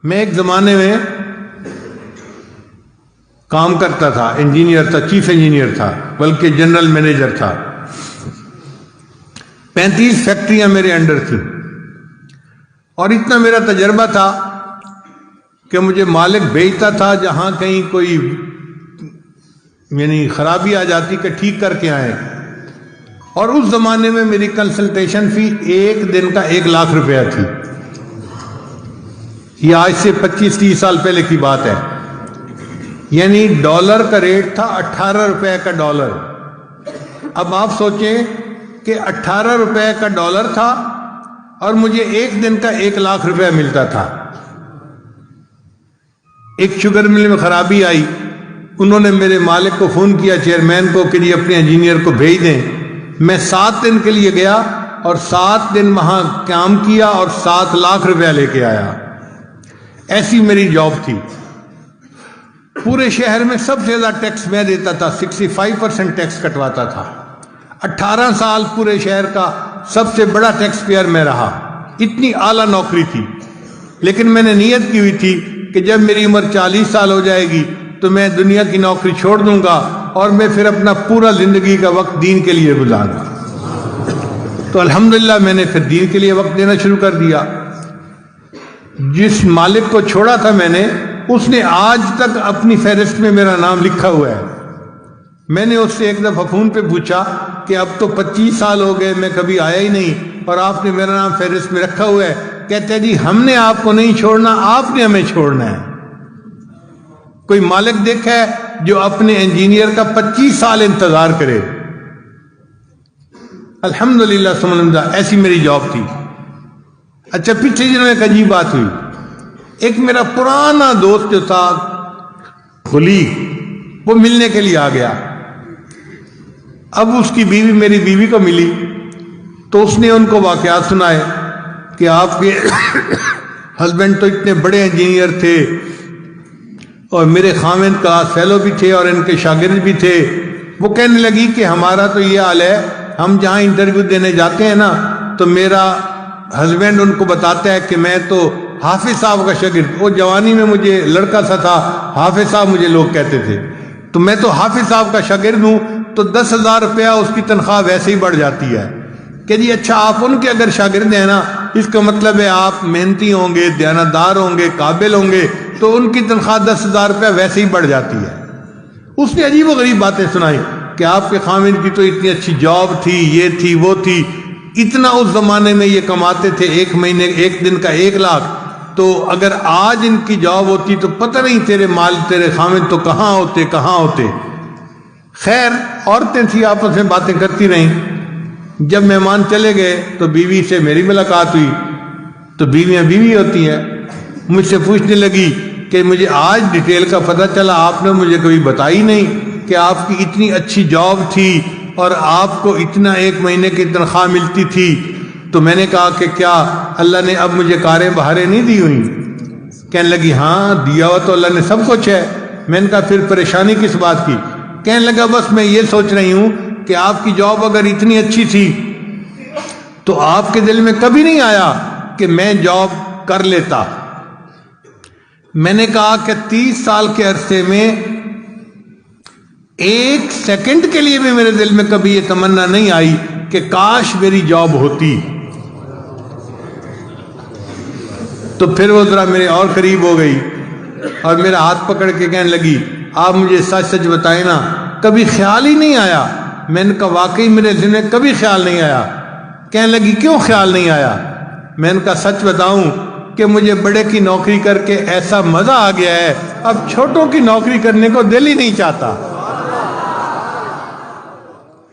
میں ایک زمانے میں کام کرتا تھا، انجینئر تھا، چیف انجینئر تھا، بلکہ جنرل مینیجر تھا۔ 35 فیکٹریاں میرے انڈر تھیں، اور اتنا میرا تجربہ تھا کہ مجھے مالک بھیجتا تھا جہاں کہیں کوئی یعنی خرابی آ جاتی کہ ٹھیک کر کے آئیں۔ اور اس زمانے میں میری کنسلٹیشن فی ایک دن کا 1 لاکھ روپیہ تھی۔ یہ آج سے 25-30 سال پہلے کی بات ہے، یعنی ڈالر کا ریٹ تھا 18 روپے کا ڈالر۔ اب آپ سوچیں کہ 18 روپے کا ڈالر تھا اور مجھے ایک دن کا 1 لاکھ روپے ملتا تھا۔ ایک شوگر مل میں خرابی آئی، انہوں نے میرے مالک کو فون کیا، چیئرمین کو، کہ یہ اپنے انجینئر کو بھیج دیں۔ میں 7 دن کے لیے گیا اور 7 دن وہاں کام کیا اور 7 لاکھ روپیہ لے کے آیا۔ ایسی میری جاب تھی۔ پورے شہر میں سب سے زیادہ ٹیکس میں دیتا تھا، 65% ٹیکس کٹواتا تھا۔ 18 سال پورے شہر کا سب سے بڑا ٹیکس پیئر میں رہا۔ اتنی اعلیٰ نوکری تھی، لیکن میں نے نیت کی ہوئی تھی کہ جب میری عمر 40 سال ہو جائے گی تو میں دنیا کی نوکری چھوڑ دوں گا اور میں پھر اپنا پورا زندگی کا وقت دین کے لیے گزاروں گا۔ تو الحمدللہ میں نے پھر دین کے لیے وقت دینا شروع کر دیا۔ جس مالک کو چھوڑا تھا میں نے، اس نے آج تک اپنی فہرست میں میرا نام لکھا ہوا ہے۔ میں نے اس سے ایک دفعہ فون پہ پوچھا کہ اب تو 25 سال ہو گئے، میں کبھی آیا ہی نہیں اور آپ نے میرا نام فہرست میں رکھا ہوا ہے۔ کہتے ہیں جی ہم نے آپ کو نہیں چھوڑنا، آپ نے ہمیں چھوڑنا ہے۔ کوئی مالک دیکھا ہے جو اپنے انجینئر کا 25 سال انتظار کرے؟ الحمدللہ ثم الحمدللہ، ایسی میری جاب تھی۔ اچھا، پیچھے دنوں میں ایک عجیب بات ہوئی۔ ایک میرا پرانا دوست جو تھا خلی، وہ ملنے کے لیے آ گیا۔ اب اس کی بیوی میری بیوی کو ملی تو اس نے ان کو واقعات سنائے کہ آپ کے ہسبینڈ تو اتنے بڑے انجینئر تھے اور میرے خاوند کلاس فیلو بھی تھے اور ان کے شاگرد بھی تھے۔ وہ کہنے لگی کہ ہمارا تو یہ حال ہے، ہم جہاں انٹرویو دینے جاتے ہیں نا تو میرا ہسبینڈ ان کو بتاتا ہے کہ میں تو حافظ صاحب کا شاگرد، وہ جوانی میں مجھے لڑکا سا تھا، حافظ صاحب مجھے لوگ کہتے تھے، تو میں تو حافظ صاحب کا شاگرد ہوں، تو 10,000 روپیہ اس کی تنخواہ ویسے ہی بڑھ جاتی ہے۔ کہ جی اچھا، آپ ان کے اگر شاگرد ہیں نا، اس کا مطلب ہے آپ محنتی ہوں گے، دیانتدار ہوں گے، قابل ہوں گے، تو ان کی تنخواہ 10,000 روپیہ ویسے ہی بڑھ جاتی ہے۔ اس نے عجیب و غریب باتیں سنائی کہ آپ کے خاوند کی تو اتنی اچھی جاب تھی، یہ تھی وہ تھی، اتنا اس زمانے میں یہ کماتے تھے، ایک مہینے ایک دن کا 1 لاکھ، تو اگر آج ان کی جاب ہوتی تو پتہ نہیں تیرے خاوند تو کہاں ہوتے۔ خیر، عورتیں تھیں، آپس میں باتیں کرتی رہیں۔ جب مہمان چلے گئے تو بیوی سے میری ملاقات ہوئی، تو بیویاں بیوی ہوتی ہیں، مجھ سے پوچھنے لگی کہ مجھے آج ڈیٹیل کا پتہ چلا، آپ نے مجھے کبھی بتائی نہیں کہ آپ کی اتنی اچھی جاب تھی اور آپ کو اتنا 1 مہینے کی تنخواہ ملتی تھی۔ تو میں نے کہا کہ کیا اللہ نے اب مجھے کاریں بہاریں نہیں دی ہوئی؟ کہنے لگی ہاں دیا ہوا تو اللہ نے سب کچھ ہے۔ میں نے کہا پھر پریشانی کس بات کی؟ کہنے لگا بس میں یہ سوچ رہی ہوں کہ آپ کی جاب اگر اتنی اچھی تھی تو آپ کے دل میں کبھی نہیں آیا کہ میں جاب کر لیتا؟ میں نے کہا کہ 30 سال کے عرصے میں 1 سیکنڈ کے لیے بھی میرے دل میں کبھی یہ تمنا نہیں آئی کہ کاش میری جاب ہوتی۔ تو پھر وہ ذرا میرے اور قریب ہو گئی اور میرا ہاتھ پکڑ کے کہنے لگی آپ مجھے سچ سچ بتائیں نا، کبھی خیال ہی نہیں آیا؟ میں نے کہا واقعی میرے ذہن میں کبھی خیال نہیں آیا۔ کہنے لگی کیوں خیال نہیں آیا؟ میں نے کہا سچ بتاؤں کہ مجھے بڑے کی نوکری کر کے ایسا مزہ آ گیا ہے، اب چھوٹوں کی نوکری کرنے کو دل ہی نہیں چاہتا۔